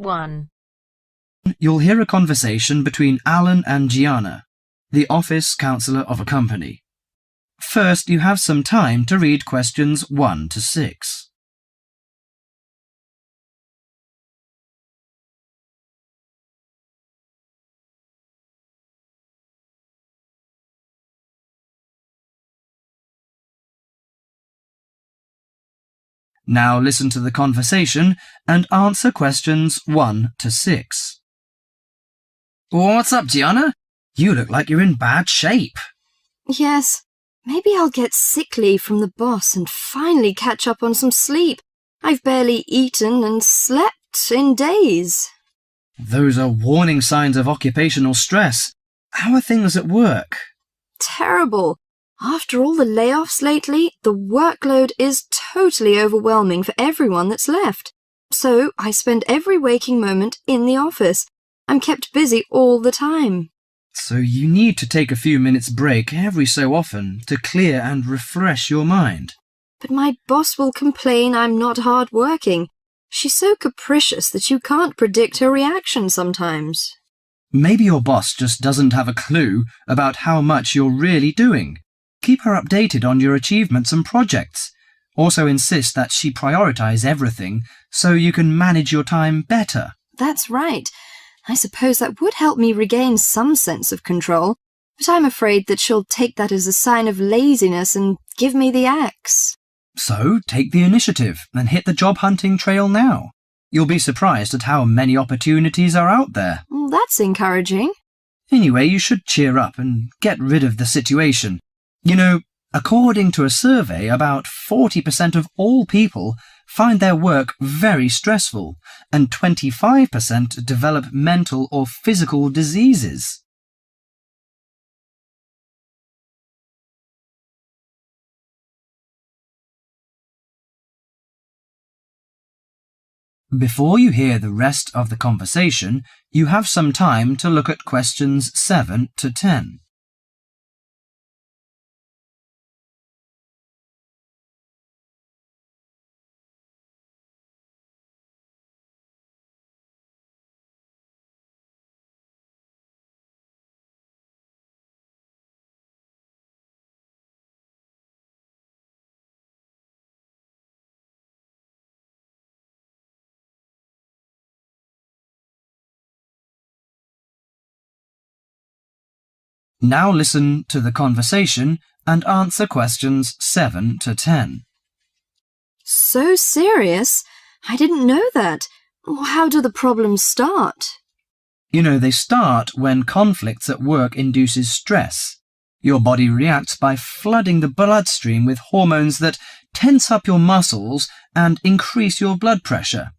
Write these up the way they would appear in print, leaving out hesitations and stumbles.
1. You'll hear a conversation between Alan and Gianna, the office counsellor of a company. First, you have some time to read questions 1 to 6. Now listen to the conversation and answer questions 1 to 6. What's up, Gianna? You look like you're in bad shape. Yes, maybe I'll get sick leave from the boss and finally catch up on some sleep. I've barely eaten and slept in days. Those are warning signs of occupational stress. How are things at work? Terrible. After all the layoffs lately, the workload is totally overwhelming for everyone that's left. So I spend every waking moment in the office. I'm kept busy all the time. So you need to take a few minutes break every so often to clear and refresh your mind. But my boss will complain I'm not hard-working. She's so capricious that you can't predict her reaction sometimes. Maybe your boss just doesn't have a clue about how much you're really doing. Keep her updated on your achievements and projects. Also insist that she prioritize everything so you can manage your time better. That's right. I suppose that would help me regain some sense of control, but I'm afraid that she'll take that as a sign of laziness and give me the axe. So take the initiative and hit the job hunting trail now. You'll be surprised at how many opportunities are out there. That's encouraging. Anyway, you should cheer up and get rid of the situation. You know, according to a survey, about 40% of all people find their work very stressful, and 25% develop mental or physical diseases. Before you hear the rest of the conversation, you have some time to look at questions 7 to 10. Now listen to the conversation and answer questions 7 to 10. So serious? I didn't know that. How do the problems start? You know, they start when conflicts at work induces stress. Your body reacts by flooding the bloodstream with hormones that tense up your muscles and increase your blood pressure.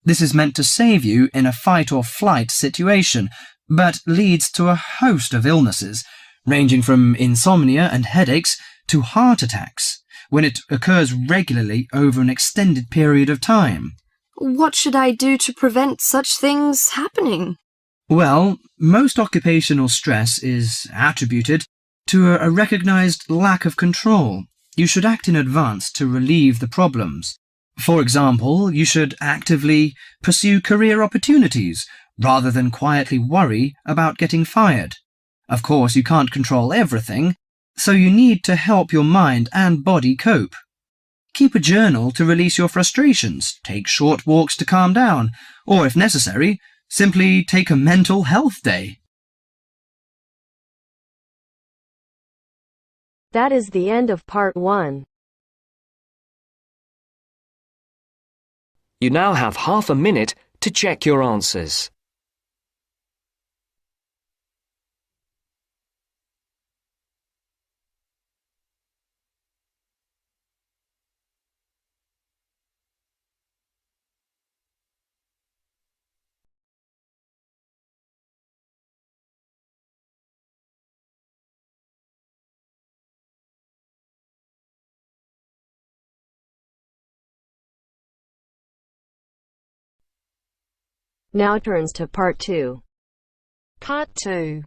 This is meant to save you in a fight or flight situation, but leads to a host of illnesses, ranging from insomnia and headaches to heart attacks, when it occurs regularly over an extended period of time. What should I do to prevent such things happening? Well, most occupational stress is attributed to a recognized lack of control. You should act in advance to relieve the problems. For example, you should actively pursue career opportunities rather than quietly worry about getting fired. Of course, you can't control everything, so you need to help your mind and body cope. Keep a journal to release your frustrations, take short walks to calm down, or if necessary, simply take a mental health day. That is the end of part 1. You now have half a minute to check your answers. Now turns to part 2. Part 2.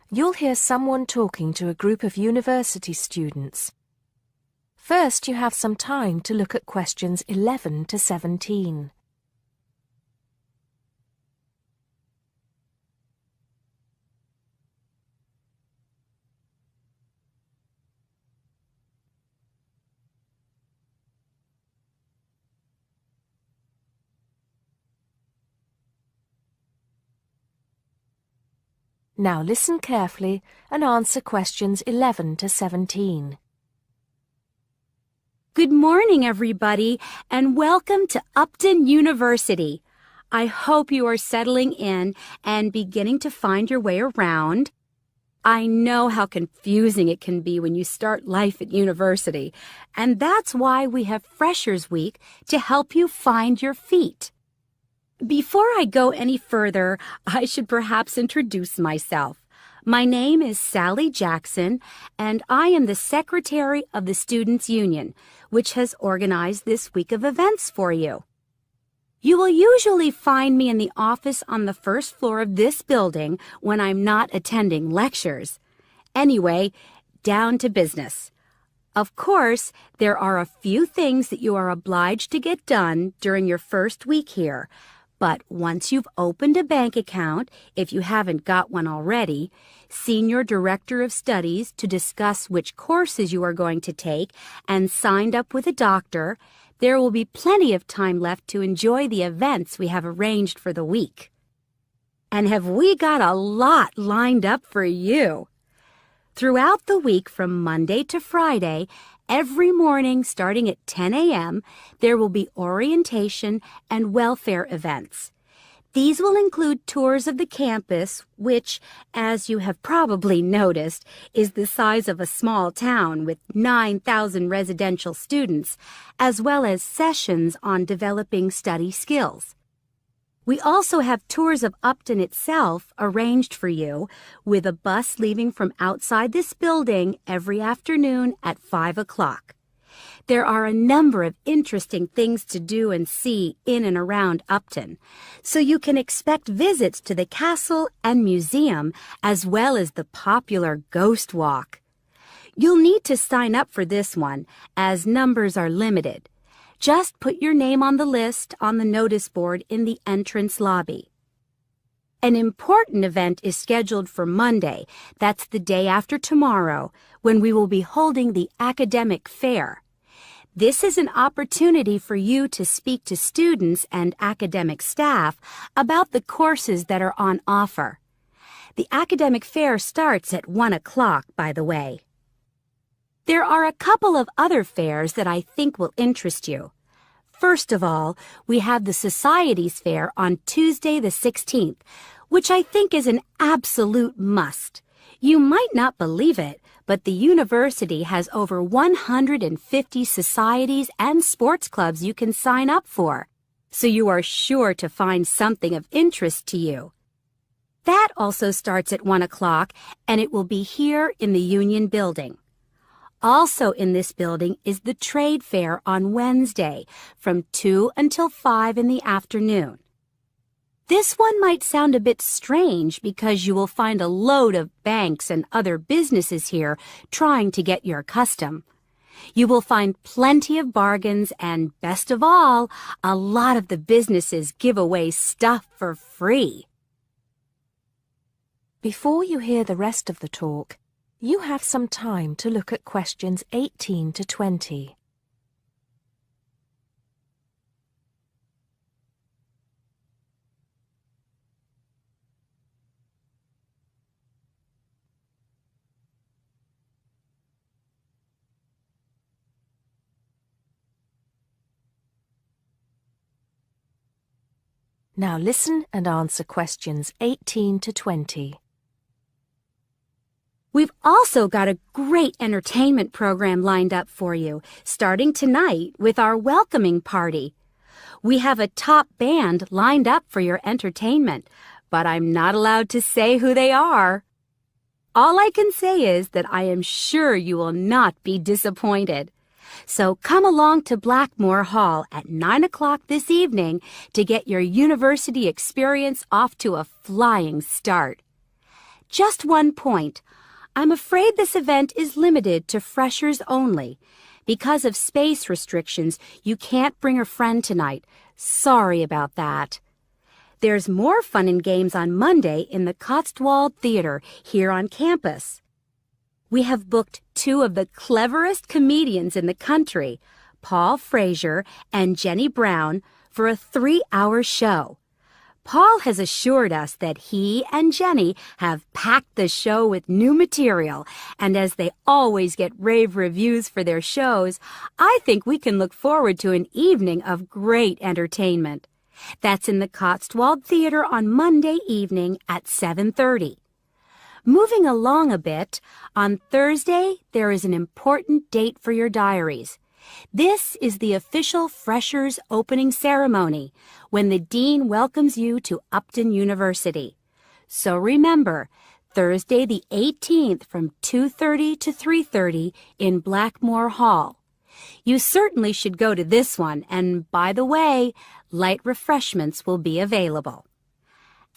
You'll hear someone talking to a group of university students. First, you have some time to look at questions 11 to 17. Now listen carefully and answer questions 11 to 17. Good morning, everybody, and welcome to Upton University. I hope you are settling in and beginning to find your way around. I know how confusing it can be when you start life at university, and that's why we have Freshers Week to help you find your feet. Before I go any further, I should perhaps introduce myself. My name is Sally Jackson, and I am the Secretary of the Students' Union, which has organized this week of events for you. You will usually find me in the office on the first floor of this building when I'm not attending lectures. Anyway, down to business. Of course, there are a few things that you are obliged to get done during your first week here. But once you've opened a bank account, if you haven't got one already, seen your director of studies to discuss which courses you are going to take, and signed up with a doctor, there will be plenty of time left to enjoy the events we have arranged for the week. And have we got a lot lined up for you? Throughout the week from Monday to Friday, every morning starting at 10 a.m., there will be orientation and welfare events. These will include tours of the campus, which, as you have probably noticed, is the size of a small town with 9,000 residential students, as well as sessions on developing study skills. We also have tours of Upton itself arranged for you, with a bus leaving from outside this building every afternoon at 5 o'clock. There are a number of interesting things to do and see in and around Upton, so you can expect visits to the castle and museum as well as the popular Ghost Walk. You'll need to sign up for this one, as numbers are limited. Just put your name on the list on the notice board in the entrance lobby. An important event is scheduled for Monday, that's the day after tomorrow, when we will be holding the academic fair. This is an opportunity for you to speak to students and academic staff about the courses that are on offer. The academic fair starts at 1 o'clock, by the way. There are a couple of other fairs that I think will interest you. First of all, we have the Societies Fair on Tuesday the 16th, which I think is an absolute must. You might not believe it, but the university has over 150 societies and sports clubs you can sign up for, so you are sure to find something of interest to you. That also starts at 1 o'clock, and it will be here in the Union Building. Also in this building is the Trade Fair on Wednesday from 2 until 5 in the afternoon. This one might sound a bit strange because you will find a load of banks and other businesses here trying to get your custom. You will find plenty of bargains and, best of all, a lot of the businesses give away stuff for free. Before you hear the rest of the talk, you have some time to look at questions 18 to 20. Now listen and answer questions 18 to 20. We've also got a great entertainment program lined up for you, starting tonight with our welcoming party. We have a top band lined up for your entertainment, but I'm not allowed to say who they are. All I can say is that I am sure you will not be disappointed. So come along to Blackmore Hall at 9 o'clock this evening to get your university experience off to a flying start. Just one point. I'm afraid this event is limited to freshers only. Because of space restrictions, you can't bring a friend tonight. Sorry about that. There's more fun and games on Monday in the Cotswold Theater here on campus. We have booked two of the cleverest comedians in the country, Paul Frazier and Jenny Brown, for a 3-hour show. Paul has assured us that he and Jenny have packed the show with new material, and as they always get rave reviews for their shows, I think we can look forward to an evening of great entertainment. That's in the Cotswold Theater on Monday evening at 7:30. Moving along a bit, on Thursday there is an important date for your diaries. This is the official Freshers opening ceremony, when the Dean welcomes you to Upton University. So remember, Thursday the 18th from 2:30 to 3:30 in Blackmore Hall. You certainly should go to this one, and by the way, light refreshments will be available.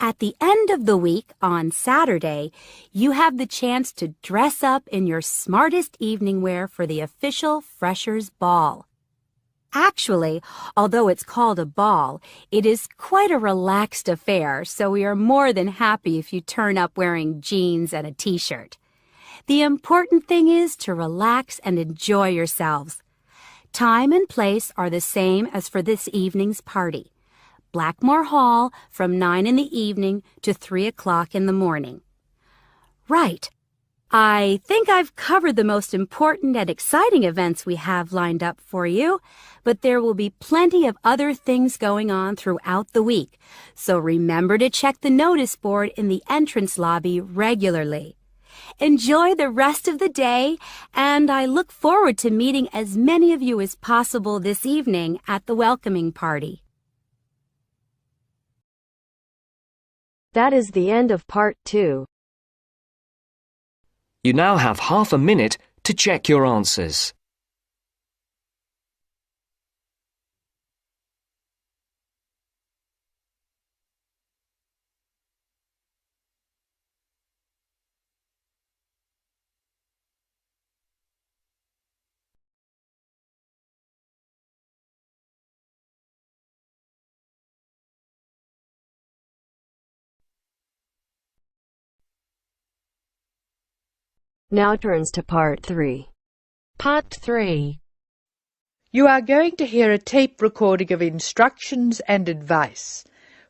At the end of the week, on Saturday, you have the chance to dress up in your smartest evening wear for the official Freshers' Ball. Actually, although it's called a ball, it is quite a relaxed affair, so we are more than happy if you turn up wearing jeans and a t-shirt. The important thing is to relax and enjoy yourselves. Time and place are the same as for this evening's party. Blackmore Hall from 9 in the evening to 3 o'clock in the morning. Right. I think I've covered the most important and exciting events we have lined up for you, but there will be plenty of other things going on throughout the week, so remember to check the notice board in the entrance lobby regularly. Enjoy the rest of the day, and I look forward to meeting as many of you as possible this evening at the welcoming party. That is the end of part 2. You now have half a minute to check your answers. Now turns to part 3. Part 3. You are going to hear a tape recording of instructions and advice,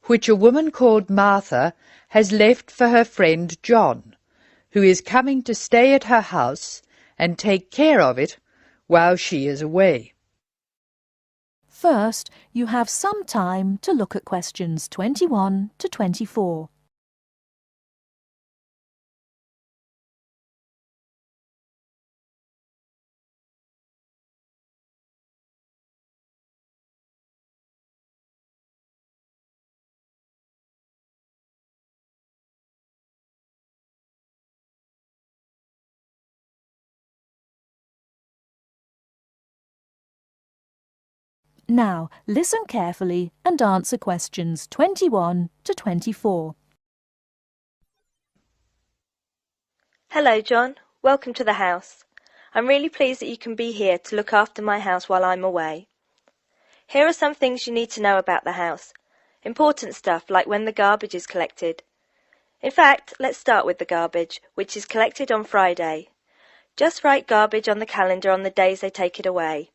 which a woman called Martha has left for her friend John, who is coming to stay at her house and take care of it while she is away. First, you have some time to look at questions 21 to 24. Now, listen carefully and answer questions 21 to 24. Hello, John. Welcome to the house. I'm really pleased that you can be here to look after my house while I'm away. Here are some things you need to know about the house. Important stuff like when the garbage is collected. In fact, let's start with the garbage, which is collected on Friday. Just write garbage on the calendar on the days they take it away.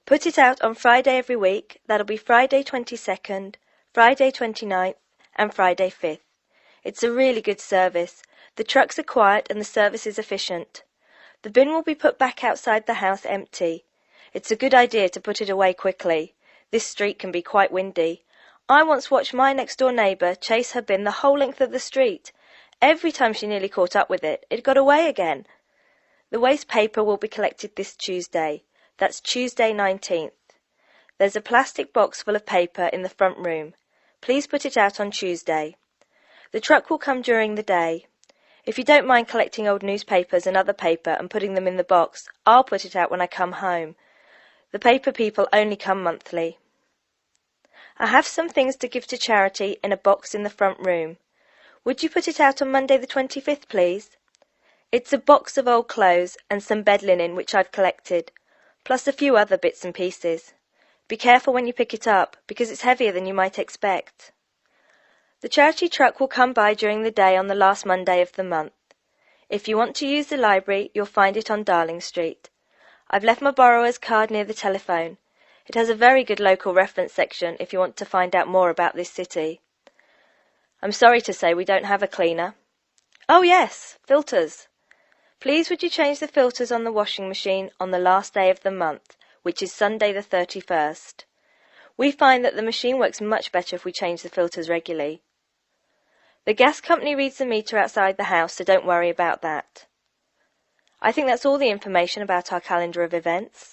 Put it out on Friday every week. That'll be Friday 22nd, Friday 29th, and Friday 5th. It's a really good service. The trucks are quiet and the service is efficient. The bin will be put back outside the house empty. It's a good idea to put it away quickly. This street can be quite windy. I once watched my next-door neighbour chase her bin the whole length of the street. Every time she nearly caught up with it, it got away again. The waste paper will be collected this Tuesday. That's Tuesday 19th. There's a plastic box full of paper in the front room. Please put it out on Tuesday. The truck will come during the day. If you don't mind collecting old newspapers and other paper and putting them in the box, I'll put it out when I come home. The paper people only come monthly. I have some things to give to charity in a box in the front room. Would you put it out on Monday the 25th, please? It's a box of old clothes and some bed linen which I've collected, plus a few other bits and pieces. Be careful when you pick it up, because it's heavier than you might expect. The charity truck will come by during the day on the last Monday of the month. If you want to use the library, you'll find it on Darling Street. I've left my borrower's card near the telephone. It has a very good local reference section if you want to find out more about this city. I'm sorry to say we don't have a cleaner. Oh yes, filters. Please would you change the filters on the washing machine on the last day of the month, which is Sunday the 31st. We find that the machine works much better if we change the filters regularly. The gas company reads the meter outside the house, so don't worry about that. I think that's all the information about our calendar of events.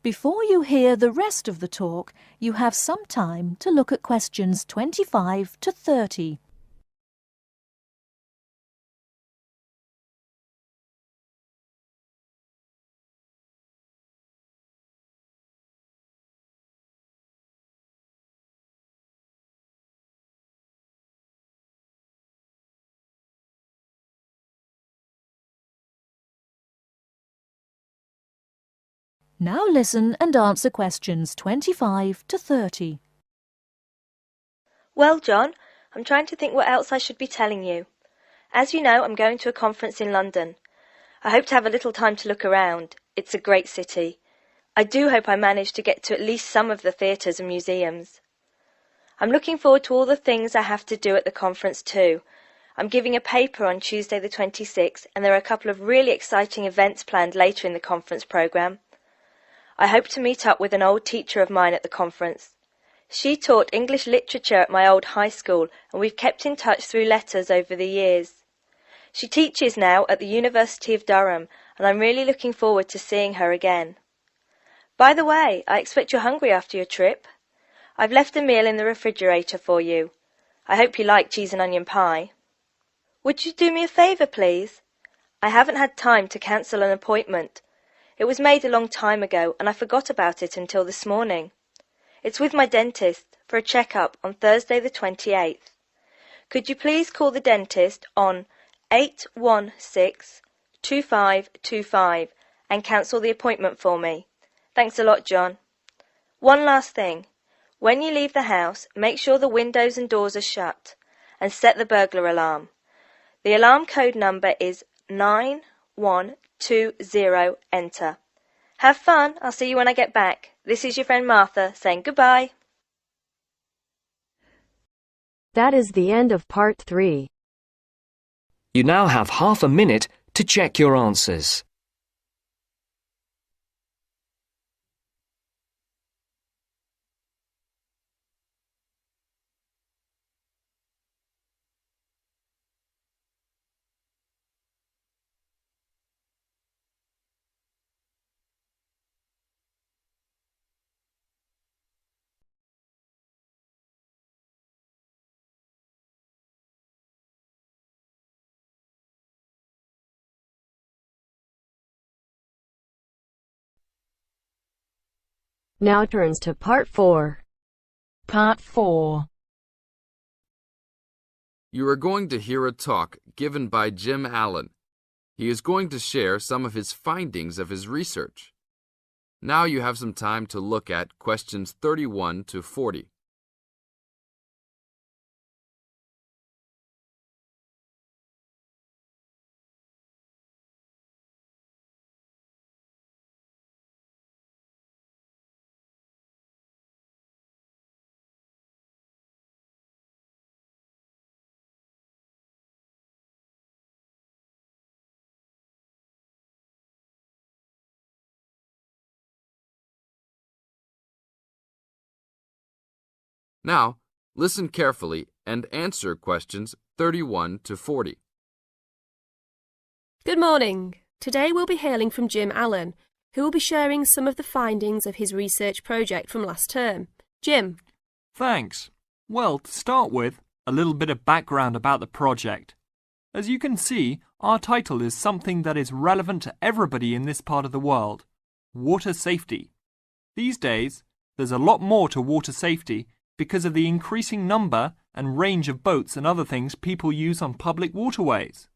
Before you hear the rest of the talk, you have some time to look at questions 25 to 30. Now listen and answer questions 25 to 30. Well, John, I'm trying to think what else I should be telling you. As you know, I'm going to a conference in London. I hope to have a little time to look around. It's a great city. I do hope I manage to get to at least some of the theatres and museums. I'm looking forward to all the things I have to do at the conference too. I'm giving a paper on Tuesday the 26th, and there are a couple of really exciting events planned later in the conference programme. I hope to meet up with an old teacher of mine at the conference. She taught English literature at my old high school, and we've kept in touch through letters over the years. She teaches now at the University of Durham, and I'm really looking forward to seeing her again. By the way, I expect you're hungry after your trip. I've left a meal in the refrigerator for you. I hope you like cheese and onion pie. Would you do me a favour, please? I haven't had time to cancel an appointment. It was made a long time ago, and I forgot about it until this morning. It's with my dentist for a check-up on Thursday the 28th. Could you please call the dentist on 816-2525 and cancel the appointment for me? Thanks a lot, John. One last thing. When you leave the house, make sure the windows and doors are shut, and set the burglar alarm. The alarm code number is 9120, enter. Have fun. I'll see you when I get back. This is your friend Martha saying goodbye. That is the end of part 3. You now have half a minute to check your answers. Now turns to part 4. Part 4. You are going to hear a talk given by Jim Allen. He is going to share some of his findings of his research. Now you have some time to look at questions 31 to 40. Now, listen carefully and answer questions 31 to 40. Good morning. Today we'll be hailing from Jim Allen, who will be sharing some of the findings of his research project from last term. Jim. Thanks. Well, to start with, a little bit of background about the project. As you can see, our title is something that is relevant to everybody in this part of the world: water safety. These days, there's a lot more to water safety because of the increasing number and range of boats and other things people use on public waterways.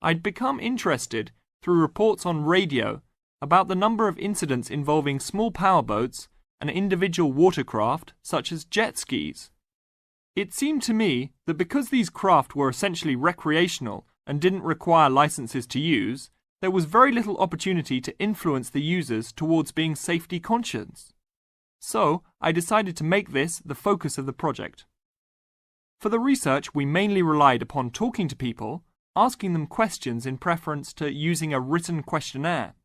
I'd become interested through reports on radio about the number of incidents involving small powerboats and individual watercraft such as jet skis. It seemed to me that because these craft were essentially recreational and didn't require licenses to use, there was very little opportunity to influence the users towards being safety conscious. So, I decided to make this the focus of the project. For the research, we mainly relied upon talking to people, asking them questions in preference to using a written questionnaire.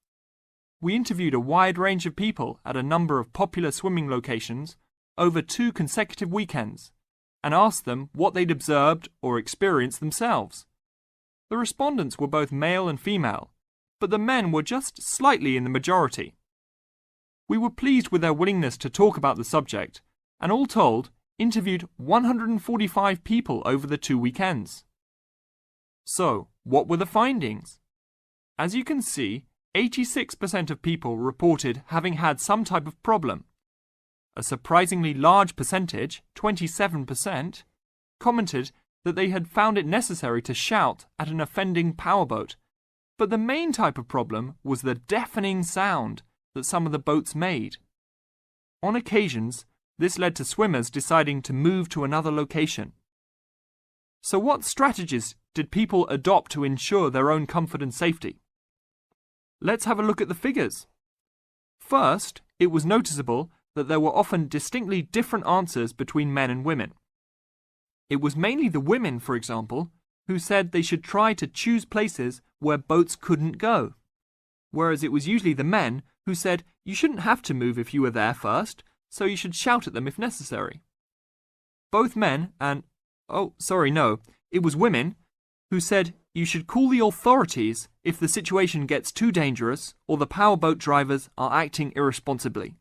We interviewed a wide range of people at a number of popular swimming locations over 2 consecutive weekends and asked them what they'd observed or experienced themselves. The respondents were both male and female, but the men were just slightly in the majority. We were pleased with their willingness to talk about the subject, and all told, interviewed 145 people over the 2 weekends. So, what were the findings? As you can see, 86% of people reported having had some type of problem. A surprisingly large percentage, 27%, commented that they had found it necessary to shout at an offending powerboat, but the main type of problem was the deafening sound that some of the boats made. On occasions, this led to swimmers deciding to move to another location. So what strategies did people adopt to ensure their own comfort and safety? Let's have a look at the figures. First, it was noticeable that there were often distinctly different answers between men and women. It was mainly the women, for example, who said they should try to choose places where boats couldn't go, whereas it was usually the men who said you shouldn't have to move if you were there first, so you should shout at them if necessary. Both men and, it was women who said you should call the authorities if the situation gets too dangerous or the powerboat drivers are acting irresponsibly.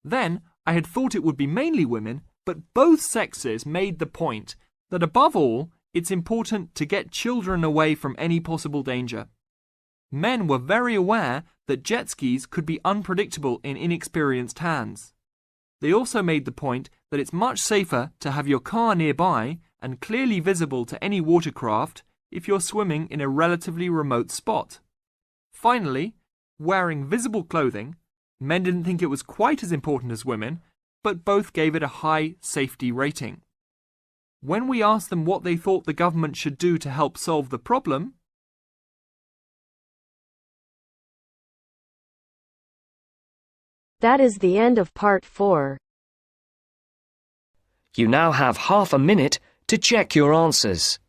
Then, I had thought it would be mainly women, but both sexes made the point that above all, it's important to get children away from any possible danger. Men were very aware that jet skis could be unpredictable in inexperienced hands. They also made the point that it's much safer to have your car nearby and clearly visible to any watercraft if you're swimming in a relatively remote spot. Finally, wearing visible clothing, men didn't think it was quite as important as women, but both gave it a high safety rating. When we asked them what they thought the government should do to help solve the problem, That is the end of part 4. You now have half a minute to check your answers.